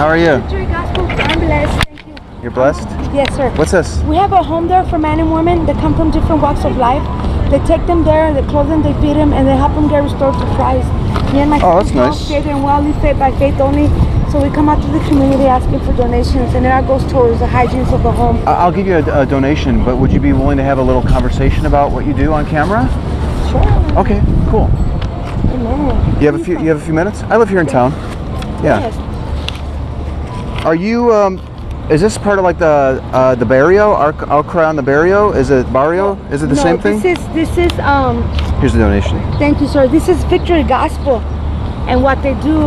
How are you? Victory Gospel. I'm blessed. Thank you. You're blessed? Yes, sir. What's this? We have a home there for men and women that come from different walks of life. They take them there, they clothe them, they feed them, and they help them get restored to Christ. Me and my that's nice. Stay there and well, live faith by faith only. So we come out to the community asking for donations, and that goes towards the hygiene of the home. I'll give you a donation, but would you be willing to have a little conversation about what you do on camera? Sure. Okay, cool. Amen. You have a few minutes? I live here in town. Yeah. Yes. Are you is this part of like the barrio? I'll cry on the barrio? Is it barrio? Is it the same thing? This is Here's the donation. Thank you, sir. This is Victory Gospel, and what they do,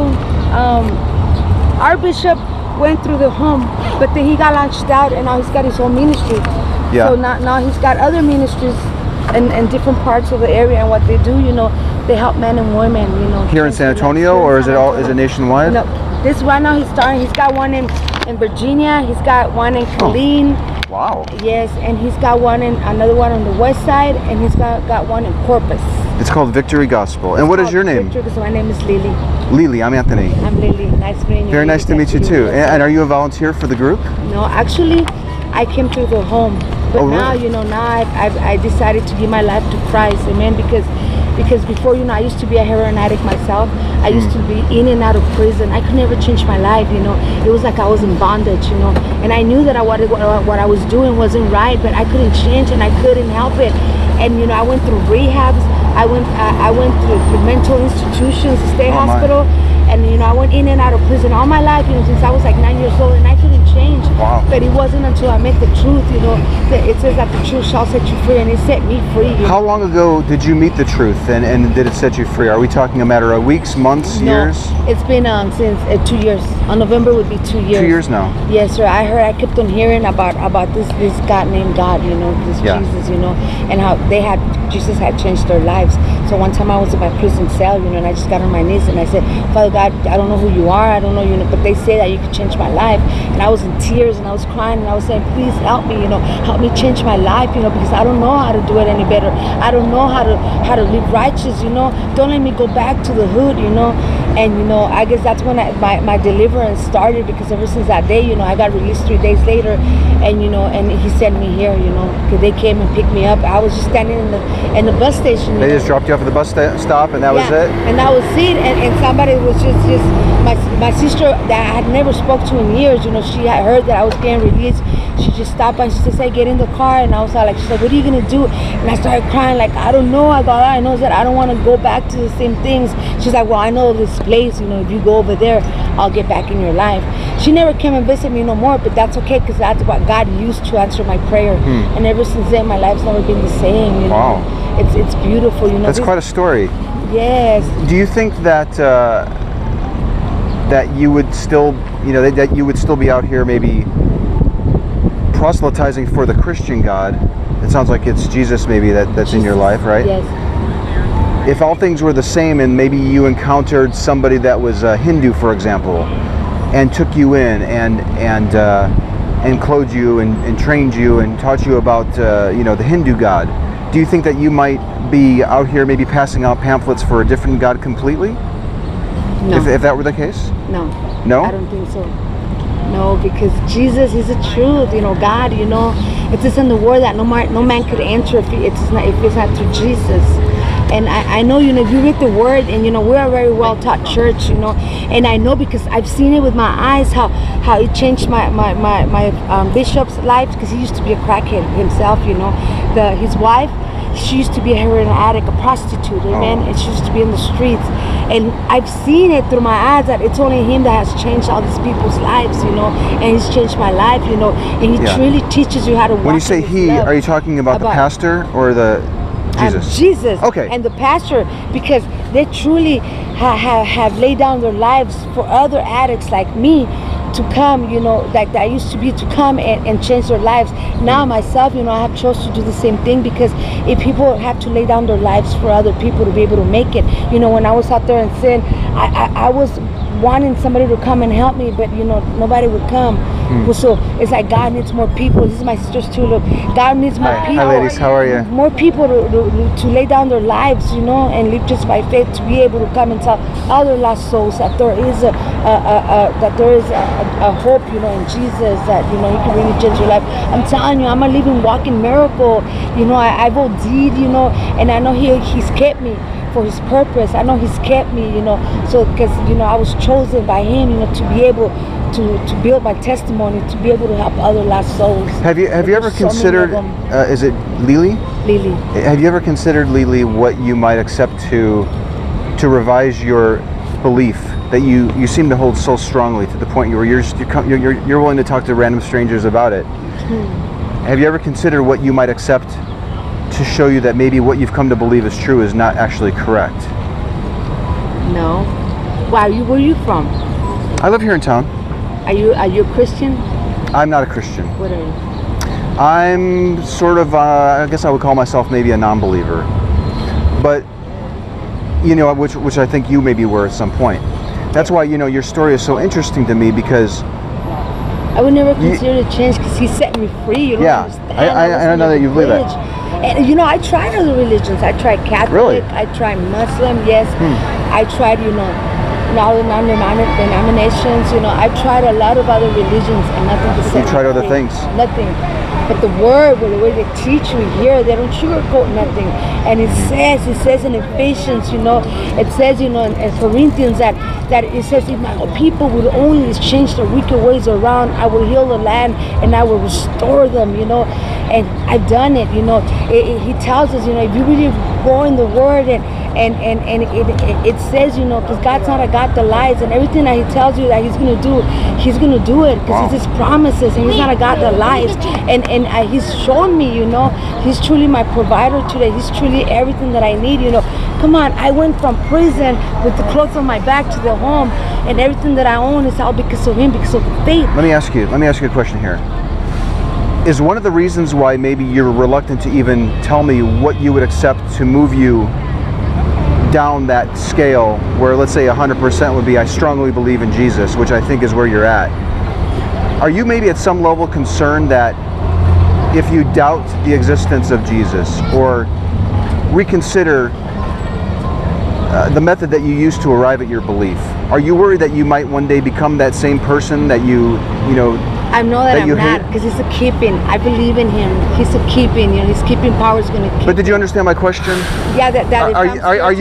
our bishop went through the home, but then he got launched out, and now he's got his own ministry. Yeah. So now he's got other ministries in different parts of the area, and what they do, they help men and women, Here in San Antonio, or is it nationwide? No, this right now he's starting. He's got one in Virginia. He's got one in Killeen. Wow. Yes, and he's got another one on the west side, and he's got one in Corpus. It's called Victory Gospel. And what is your name? My name is Leelee. Leelee, I'm Anthony. I'm Leelee. Nice meeting you. Very nice to meet you too. And are you a volunteer for the group? No, actually, I came through the home. But now, now I decided to give my life to Christ. Amen. Because before, I used to be a heroin addict myself. I used to be in and out of prison. I could never change my life, It was like I was in bondage, And I knew that what I was doing wasn't right, but I couldn't change and I couldn't help it. And, I went through rehabs. I went through mental institutions, state hospital. And, I went in and out of prison all my life, since I was like 9 years old, and I couldn't change. Wow. But it wasn't until I met the truth, that it says that the truth shall set you free, and it set me free. How long ago did you meet the truth, and did it set you free? Are we talking a matter of weeks, months, years? It's been since 2 years. On November would be 2 years. 2 years now. Yes, sir. I kept on hearing about this God named God, this Jesus, and how Jesus had changed their lives. So one time I was in my prison cell, and I just got on my knees and I said, Father God, I don't know who you are, I don't know, but they say that you can change my life. And I was in tears and I was crying and I was saying, please help me, help me change my life, because I don't know how to do it any better. I don't know how to live righteous, Don't let me go back to the hood, And I guess that's when my deliverance started, because ever since that day, I got released 3 days later, and and he sent me here, because they came and picked me up. I was just standing in the bus station. They just dropped you off at the bus stop, and that was it? And that was it. And somebody was just my sister that I had never spoke to in years, she had heard that I was getting released. She just stopped by and she said, "Hey, get in the car." And I was like, she's like, "What are you gonna do?" And I started crying, like, I don't know. I go, all I know is that I don't want to go back to the same things. She's like, well, I know this place, if you go over there, I'll get back in your life. She never came and visited me no more, but that's okay, because that's what God used to answer my prayer. And ever since then, my life's never been the same. Wow. It's beautiful, That's quite a story. Yes. Do you think that that you would still, that you would still be out here maybe proselytizing for the Christian God? It sounds like it's Jesus maybe that's in your life, right? Yes. If all things were the same, and maybe you encountered somebody that was a Hindu, for example, and took you in and clothed you and trained you and taught you about the Hindu God, do you think that you might be out here maybe passing out pamphlets for a different God completely? No. If that were the case? No. No? I don't think so. No, because Jesus is the truth, God, it says in the word that no man could enter if it's not through Jesus. And I know, if you read the word, and we're a very well taught church, and I know because I've seen it with my eyes how it changed my bishop's life, because he used to be a crackhead himself, his wife, she used to be a heroin addict, a prostitute, amen, and she used to be in the streets. And I've seen it through my eyes that it's only him that has changed all these people's lives, and he's changed my life, and he truly teaches you how to walk. When you say he, are you talking about the pastor or the Jesus? Jesus. Okay. And the pastor, because they truly have laid down their lives for other addicts like me to come, like that I used to be, to come and change their lives. Now myself, I have chosen to do the same thing, because if people have to lay down their lives for other people to be able to make it, when I was out there in sin, I was wanting somebody to come and help me, but nobody would come. So it's like God needs more people. This is my sister's too. Look, God needs more people. Hi ladies, how are you? More people to lay down their lives, you know, and live just by faith, to be able to come and tell other lost souls that there is a hope, you know, in Jesus, that, you know, He can really change your life. I'm telling you, I'm a living, walking miracle. You know, I've OD'd, you know, and I know He's kept me for His purpose. I know He's kept me, you know, so because, you know, I was chosen by Him, you know, to be able to build my testimony, to be able to help other lost souls. Have you ever considered, is it Leelee? Leelee. Have you ever considered, Leelee, what you might accept to revise your belief that you seem to hold so strongly, to the point where you're willing to talk to random strangers about it? Have you ever considered what you might accept to show you that maybe what you've come to believe is true is not actually correct? No. Why? Where are you from? I live here in town. Are you a Christian? I'm not a Christian. What are you? I'm sort of, I guess I would call myself maybe a non-believer. But, you know, which I think you maybe were at some point. That's why, you know, your story is so interesting to me, because I would never consider to change, because He set me free. You don't understand. I know that you believe that. And, you know, I tried other religions. I tried Catholic. Really? I tried Muslim, yes. I tried, you know, all the denominations, you know. I tried a lot of other religions, and nothing to say. You tried other things? Nothing. But the word, the way they teach you here, they don't sugarcoat nothing. And it says in Ephesians, you know, it says, you know, in Corinthians that it says, if my people would only change their wicked ways around, I will heal the land and I will restore them, you know. And I've done it, you know. He tells us, you know, if you really go in the word and it says, you know, because God's not a God that lies, and everything that He tells you that He's going to do it, because He's His promises, and He's not a God that lies. And He's shown me, you know, He's truly my provider today. He's truly everything that I need, you know. Come on, I went from prison with the clothes on my back to the home, and everything that I own is all because of Him, because of the faith. Let me ask you a question here. Is one of the reasons why maybe you're reluctant to even tell me what you would accept to move you down that scale, where let's say 100% would be I strongly believe in Jesus, which I think is where you're at? Are you maybe at some level concerned that if you doubt the existence of Jesus, or reconsider the method that you used to arrive at your belief, are you worried that you might one day become that same person that you know? I know that I'm not, because He's a keeping. I believe in Him. He's a keeping. You know, His keeping power is going to keep. But did you understand my question? Yeah, are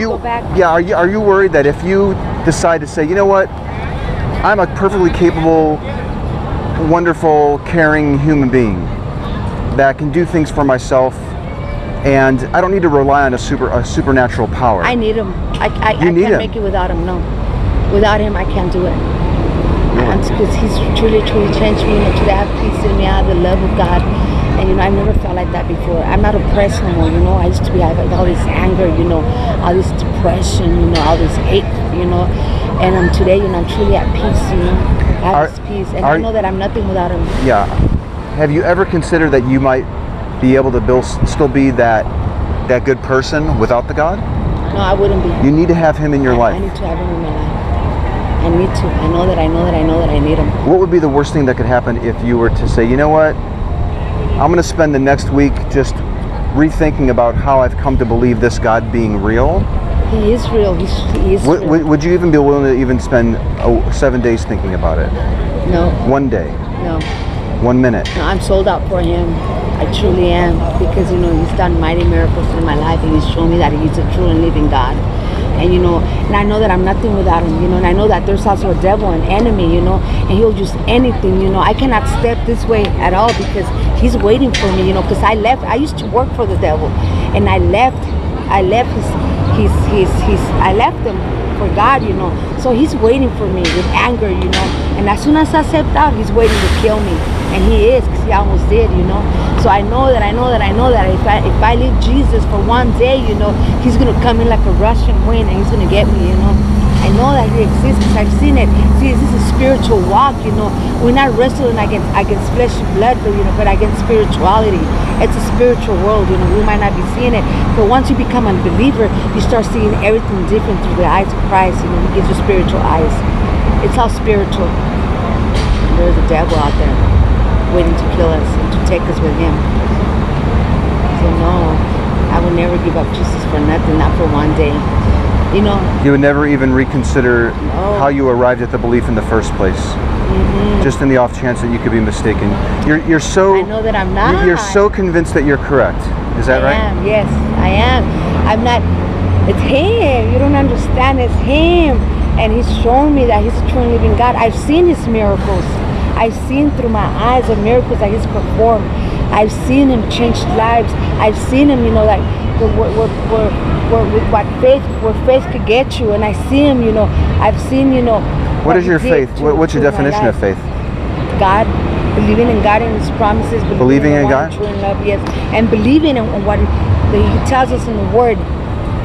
you worried that if you decide to say, you know what, I'm a perfectly capable, wonderful, caring human being that can do things for myself, and I don't need to rely on a supernatural power? I need Him. I can't make it without Him. No, without Him, I can't do it. Because He's truly changed me, you know, to have peace in me, I have the love of God. And, you know, I've never felt like that before. I'm not oppressed no more, you know. I used to be having all this anger, you know, all this depression, you know, all this hate, you know. And today, you know, I'm truly at peace, you know. I have this peace. And I know that I'm nothing without Him. Yeah. Have you ever considered that you might be able to still be that good person without the God? No, I wouldn't be. You need to have Him in your life. I need to have Him in my life. I need to. I know that I need Him. What would be the worst thing that could happen if you were to say, you know what, I'm going to spend the next week just rethinking about how I've come to believe this God being real? He is real. He is real. Would you even be willing to even spend 7 days thinking about it? No. 1 day? No. 1 minute? No, I'm sold out for Him. I truly am, because, you know, He's done mighty miracles in my life, and He's shown me that He's a true and living God. And, you know, and I know that I'm nothing without Him, you know, and I know that there's also a devil, an enemy, you know, and he'll use anything, you know. I cannot step this way at all, because he's waiting for me, you know, because I used to work for the devil, and I left him for God, you know. So He's waiting for me with anger, you know, and as soon as I stepped out, He's waiting to kill me. And He is, because He almost did, you know. So I know that if I leave Jesus for 1 day, you know, He's going to come in like a rushing wind, and He's going to get me, you know. I know that He exists, because I've seen it. See, this is a spiritual walk, you know. We're not wrestling against flesh and blood, but, you know, but against spirituality. It's a spiritual world, you know. We might not be seeing it, but once you become a believer, you start seeing everything different through the eyes of Christ. You know, He gives you spiritual eyes. It's all spiritual. there's a devil out there waiting to kill us and to take us with him. So no, I would never give up Jesus for nothing, not for one day. You know. You would never even reconsider how you arrived at the belief in the first place. Just in the off chance that you could be mistaken. You're so. I know that I'm not. You're so convinced that you're correct. Is that right? I am. Yes, I am. I'm not. It's him. You don't understand. It's him, and he's shown me that he's a true and living God. I've seen his miracles. I've seen through my eyes the miracles that he's performed. I've seen him change lives. I've seen him, you know, like where faith could get you. And I see him, you know. I've seen, you know. What is your faith? What's your definition of faith? God, believing in God and his promises. Believing in God? True in love, yes. And believing in what he tells us in the Word.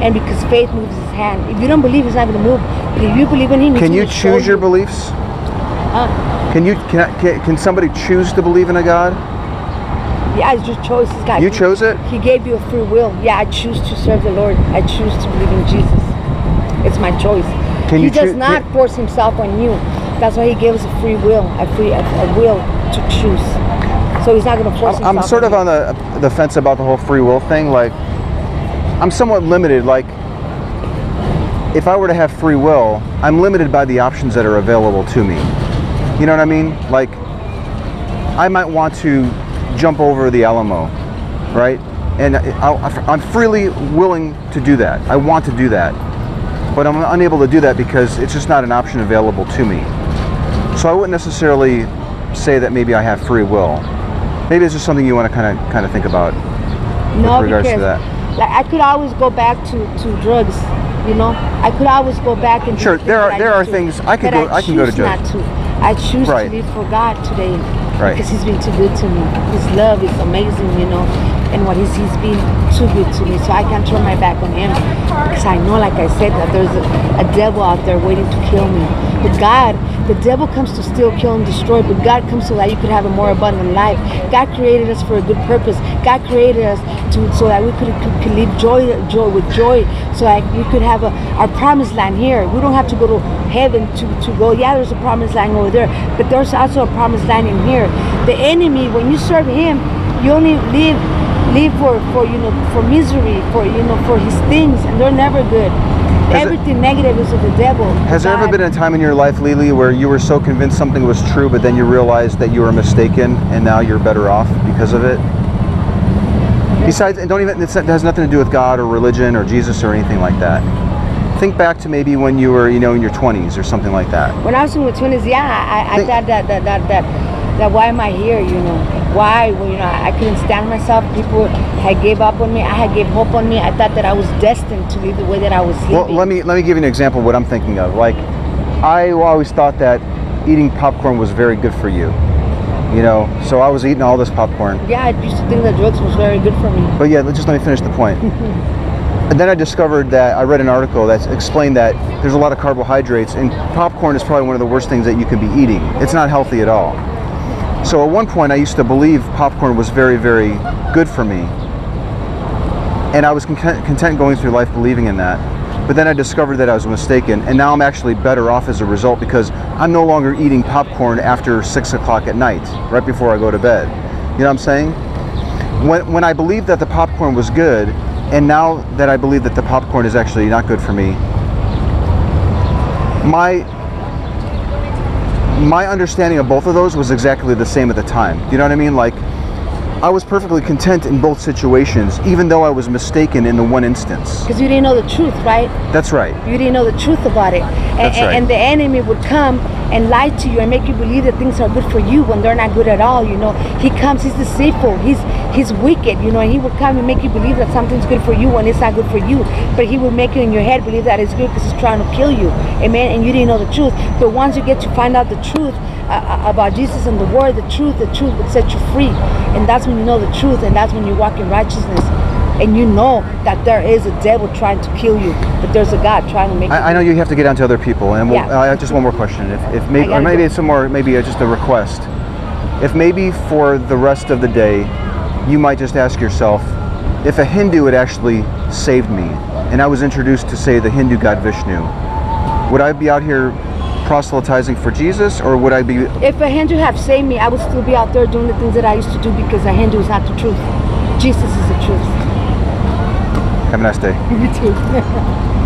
And because faith moves his hand. If you don't believe, he's not going to move. But if you believe in him, can you choose your beliefs? Can somebody choose to believe in a God? Yeah, it's your choice. God. You chose it? He gave you a free will. Yeah, I choose to serve the Lord. I choose to believe in Jesus. It's my choice. He does not force himself on you. That's why he gave us a free will, a will to choose. So he's not going to force himself. I'm sort of on the fence about the whole free will thing. Like, I'm somewhat limited. Like, if I were to have free will, I'm limited by the options that are available to me. You know what I mean? Like, I might want to jump over the Alamo, right? And I'm freely willing to do that. I want to do that. But I'm unable to do that because it's just not an option available to me. So I wouldn't necessarily say that maybe I have free will. Maybe it's just something you want to kind of think about with regards to that. Like, I could always go back to drugs, you know. I could always go back and sure. There are things I can go to drugs. I choose to live for God today because he's been too good to me. His love is amazing, you know. And what he's been too good to me, so I can't turn my back on him because I know, like I said, that there's a devil out there waiting to kill me. But God, the devil comes to steal, kill, and destroy, but God comes so that you could have a more abundant life. God created us for a good purpose. God created us so that we could live joy with joy, so that we could have our promised land here. We don't have to go to heaven to go. Yeah, there's a promised land over there, but there's also a promised land in here. The enemy, when you serve him, you only live for misery, for his things, and they're never good. Everything negative is of the devil. Has there ever been a time in your life, Leelee, where you were so convinced something was true, but then you realized that you were mistaken, and now you're better off because of it? Besides, and it has nothing to do with God or religion or Jesus or anything like that. Think back to maybe when you were, in your 20s or something like that. When I was in my 20s, yeah, I thought that why am I here, Why? Well, I couldn't stand myself. People had gave up on me. I had gave hope on me. I thought that I was destined to live the way that I was living. Well, let me give you an example of what I'm thinking of. Like, I always thought that eating popcorn was very good for you. So I was eating all this popcorn. Yeah, I used to think that drugs was very good for me. But yeah, just let me finish the point. And then I discovered that I read an article that explained that there's a lot of carbohydrates, and popcorn is probably one of the worst things that you can be eating. It's not healthy at all. So at one point I used to believe popcorn was very, very good for me. And I was content going through life believing in that. But then I discovered that I was mistaken, and now I'm actually better off as a result because I'm no longer eating popcorn after 6 o'clock at night, right before I go to bed. You know what I'm saying? When I believed that the popcorn was good, and now that I believe that the popcorn is actually not good for me, my understanding of both of those was exactly the same at the time. Do you know what I mean? Like, I was perfectly content in both situations, even though I was mistaken in the one instance. Because you didn't know the truth, right? That's right. You didn't know the truth about it. And the enemy would come and lie to you and make you believe that things are good for you when they're not good at all, He comes, he's deceitful, he's wicked, and he would come and make you believe that something's good for you when it's not good for you. But he would make you in your head believe that it's good because he's trying to kill you. Amen? And you didn't know the truth. But once you get to find out the truth about Jesus and the Word, the truth would set you free. And that's when you know the truth, and that's when you walk in righteousness. And you know that there is a devil trying to kill you, but there's a God trying to make you. I know you have to get on to other people, and just one more question. If maybe, or maybe it's just a request. If maybe for the rest of the day, you might just ask yourself, if a Hindu had actually saved me, and I was introduced to, say, the Hindu god Vishnu, would I be out here proselytizing for Jesus, or would I be? If a Hindu had saved me, I would still be out there doing the things that I used to do, because a Hindu is not the truth. Jesus is the truth. Have a nice day. You too.